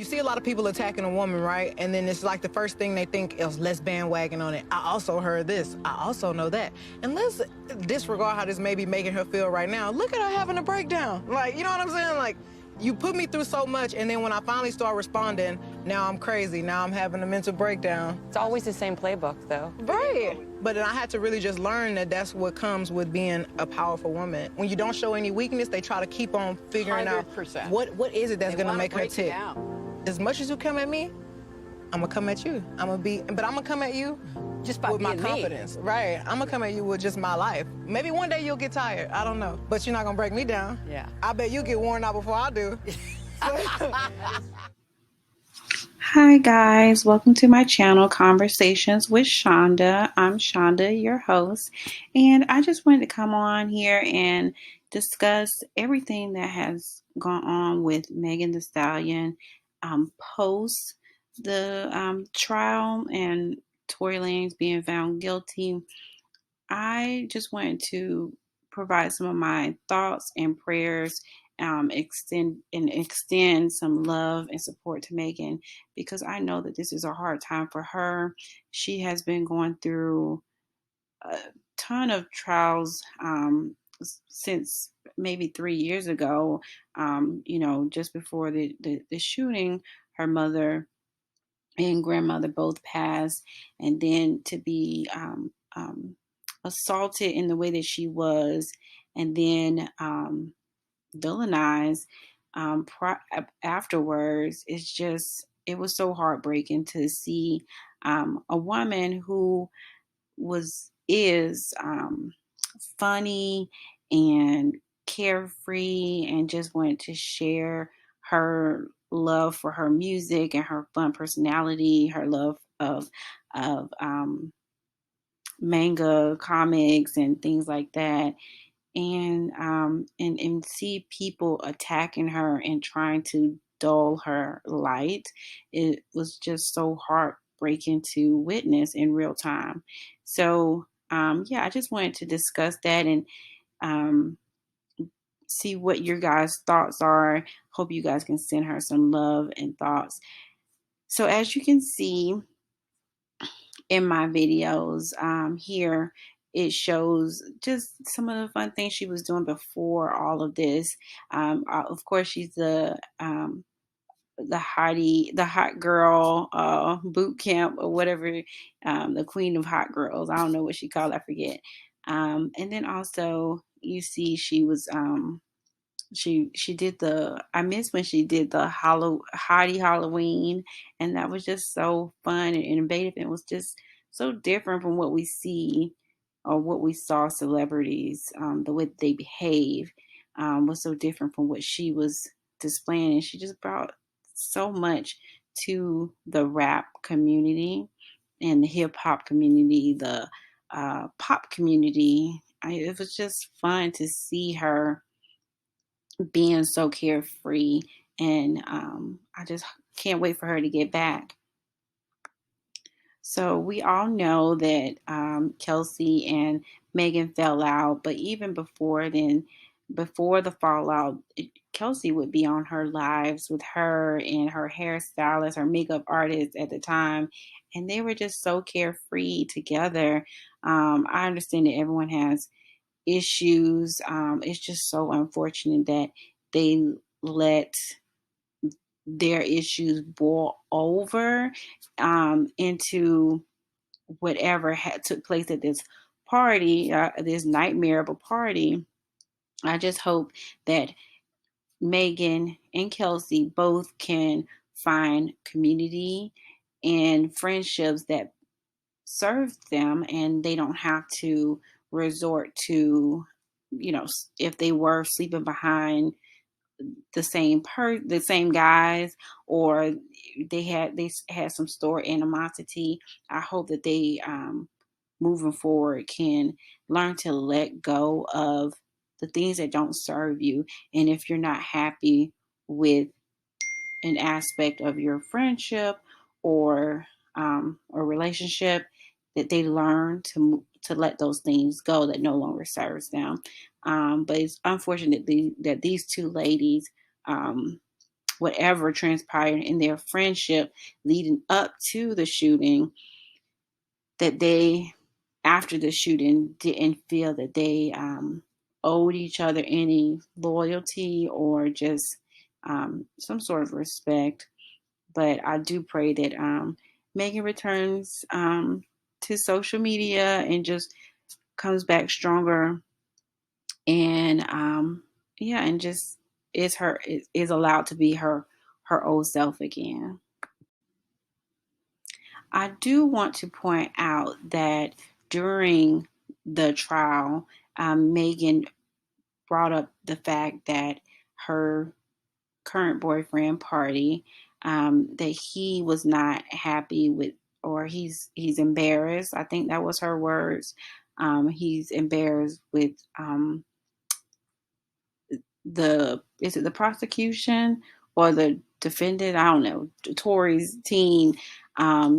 You see a lot of people attacking a woman, right? And then it's like the first thing they think is, let's bandwagon on it. I also heard this. I also know that. And let's disregard how this may be making her feel right now. Look at her having a breakdown. Like, you know what I'm saying? Like, you put me through so much, and then when I finally start responding, now I'm crazy. Now I'm having a mental breakdown. It's always the same playbook, though. Right. But then I had to really just learn that that's what comes with being a powerful woman. When you don't show any weakness, they try to keep on figuring 100%. out what is it that's gonna make her tick. Down. As much as you come at me, I'm gonna come at you. But I'm gonna come at you Just by with my being me. confidence. Right. I'm gonna come at you with just my life. Maybe one day you'll get tired. I don't know. But you're not gonna break me down. Yeah. I bet you get worn out before I do. Hi guys, welcome to my channel, Conversations with Shonda. I'm Shonda, your host, and I just wanted to come on here and discuss everything that has gone on with Megan Thee Stallion post the trial and Tory Lanez being found guilty. I just wanted to provide some of my thoughts and prayers, extend some love and support to Megan, because I know that this is a hard time for her. She has been going through a ton of trials since maybe 3 years ago. Just before the shooting, her mother and grandmother both passed, and then to be assaulted in the way that she was, and then villainized afterwards. It was so heartbreaking to see a woman who is funny and carefree and just wanted to share her love for her music and her fun personality, her love of manga comics and things like that, and see people attacking her and trying to dull her light. It was just so heartbreaking to witness in real time. So I just wanted to discuss that and see what your guys' thoughts are. Hope you guys can send her some love and thoughts. So as you can see in my videos here, it shows just some of the fun things she was doing before all of this. Of course, she's the hot girl boot camp or whatever, the queen of hot girls. I don't know what she called, I forget. And then also you see she was she did I miss when she did the Hottie Halloween, and that was just so fun and innovative, and it was just so different from what we see or what we saw celebrities. The way they behave was so different from what she was displaying, and she just brought so much to the rap community and the hip hop community, the pop community. It was just fun to see her being so carefree, and I just can't wait for her to get back. So we all know that Kelsey and Megan fell out, but even before then, before the fallout, Kelsey would be on her lives with her and her hairstylist, her makeup artist at the time, and they were just so carefree together. I understand that everyone has issues. It's just so unfortunate that they let their issues boil over into whatever took place at this party, this nightmare of a party. I just hope that Megan and Kelsey both can find community and friendships that serve them, and they don't have to resort to, if they were sleeping behind the same guys, or they had some stored animosity. I hope that they moving forward can learn to let go of the things that don't serve you. And if you're not happy with an aspect of your friendship or relationship, that they learn to let those things go that no longer serves them. But it's unfortunate that these two ladies whatever transpired in their friendship leading up to the shooting, that they, after the shooting, didn't feel that they owed each other any loyalty or just some sort of respect. But I do pray that Megan returns to social media and just comes back stronger, and yeah, and just is allowed to be her old self again. I do want to point out that during the trial, Megan brought up the fact that her current boyfriend, Party, that he was not happy with, or he's embarrassed. I think that was her words. He's embarrassed with the is it the prosecution or the defendant? I don't know. Tory's team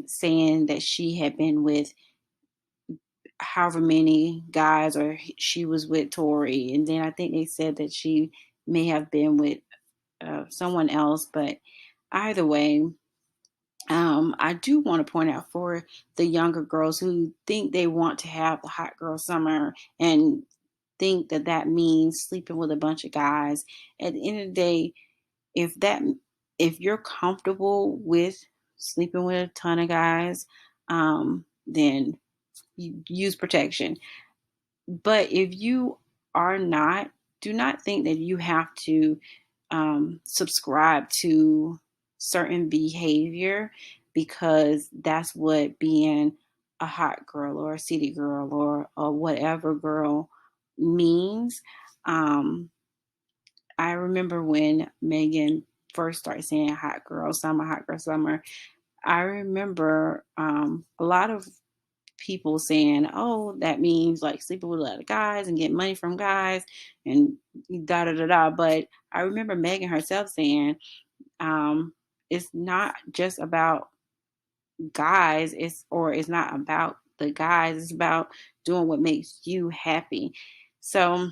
saying that she had been with however many guys, or she was with Tory, and then I think they said that she may have been with someone else. But either way, I do want to point out for the younger girls who think they want to have the hot girl summer and think that that means sleeping with a bunch of guys. At the end of the day, if that if you're comfortable with sleeping with a ton of guys, then you use protection. But if you are not, do not think that you have to subscribe to certain behavior, because that's what being a hot girl or a city girl or a whatever girl means. Um, I remember when Megan first started saying hot girl summer. I remember a lot of people saying, "Oh, that means like sleeping with a lot of guys and getting money from guys and da da da da." But I remember Megan herself saying, "It's not just about guys. It's not about the guys. It's about doing what makes you happy." So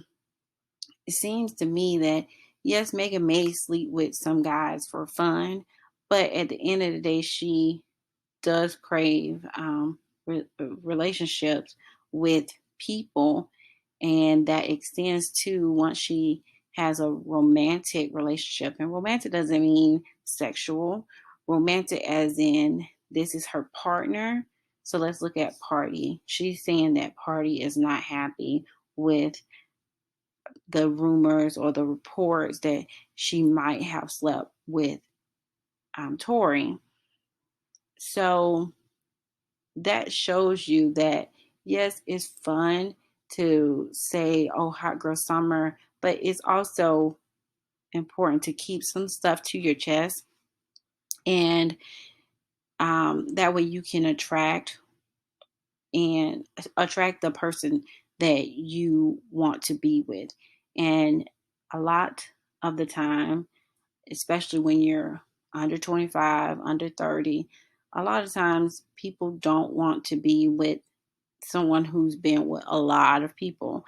it seems to me that yes, Megan may sleep with some guys for fun, but at the end of the day, she does crave relationships with people, and that extends to once she has a romantic relationship. And romantic doesn't mean sexual. Romantic, as in this is her partner. So let's look at Party. She's saying that Party is not happy with the rumors or the reports that she might have slept with Tory. So that shows you that yes, it's fun to say, "Oh, hot girl summer," but it's also important to keep some stuff to your chest, and that way you can attract the person that you want to be with. And a lot of the time, especially when you're under 25, under 30, a lot of times people don't want to be with someone who's been with a lot of people,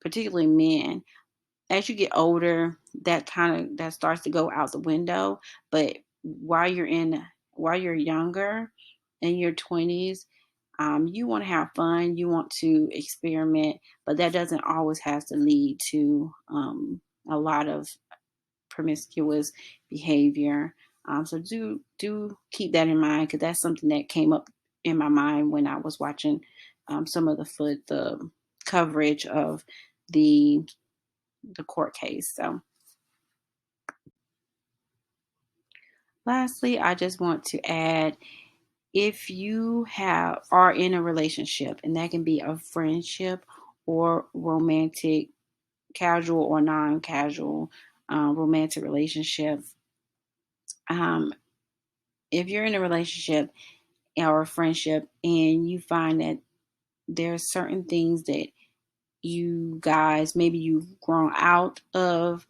particularly men. As you get older, that starts to go out the window. But while you're younger, in your 20s, you want to have fun, you want to experiment, but that doesn't always have to lead to a lot of promiscuous behavior. So do keep that in mind, because that's something that came up in my mind when I was watching some of the coverage of the the court case. So lastly, I just want to add, if you are in a relationship, and that can be a friendship or romantic, casual or non-casual romantic relationship. Um, if you're in a relationship or a friendship and you find that there are certain things that you guys, maybe you've um, grown out of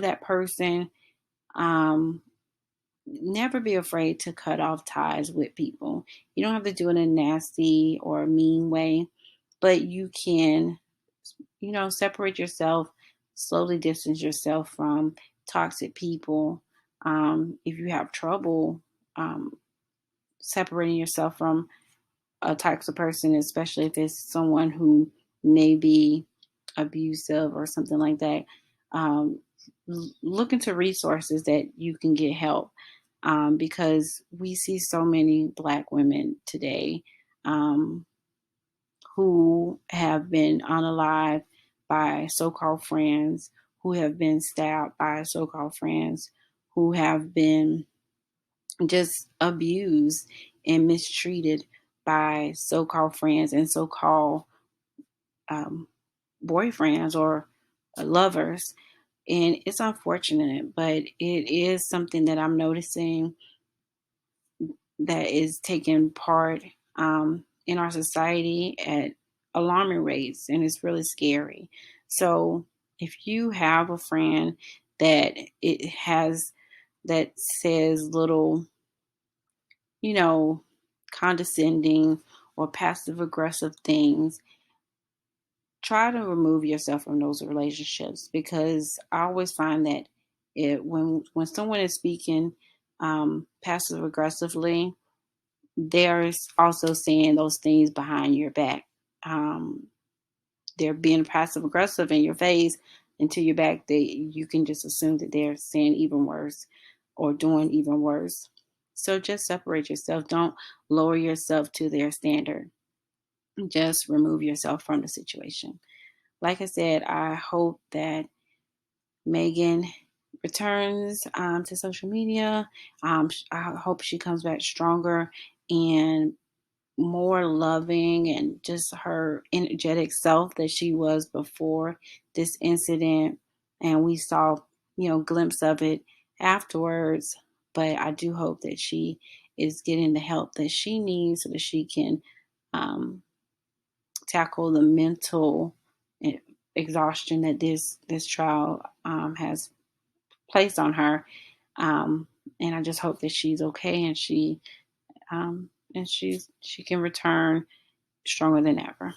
that person, um, never be afraid to cut off ties with people. You don't have to do it in a nasty or mean way, but you can, separate yourself, slowly distance yourself from toxic people. If you have trouble um, separating yourself from a toxic person, especially if it's someone who may be abusive or something like that, um, look into resources that you can get help, because we see so many Black women today um, who have been unalived by so-called friends, who have been stabbed by so-called friends, who have been just abused and mistreated by so-called friends and so-called um, boyfriends or lovers. And it's unfortunate, but it is something that I'm noticing that is taking part in our society at alarming rates, and it's really scary. So if you have a friend that it has that says little, you know, condescending or passive aggressive things, try to remove yourself from those relationships, because I always find that when someone is speaking passive aggressively, they're also saying those things behind your back. Um, they're being passive aggressive in your face, and to your back, you can just assume that they're saying even worse or doing even worse. So just separate yourself. Don't lower yourself to their standard. Just remove yourself from the situation. Like I said, I hope that Megan returns to social media. I hope she comes back stronger and more loving and just her energetic self that she was before this incident. And we saw, glimpse of it afterwards. But I do hope that she is getting the help that she needs so that she can um, tackle the mental exhaustion that this trial has placed on her. And I just hope that she's okay and she can return stronger than ever.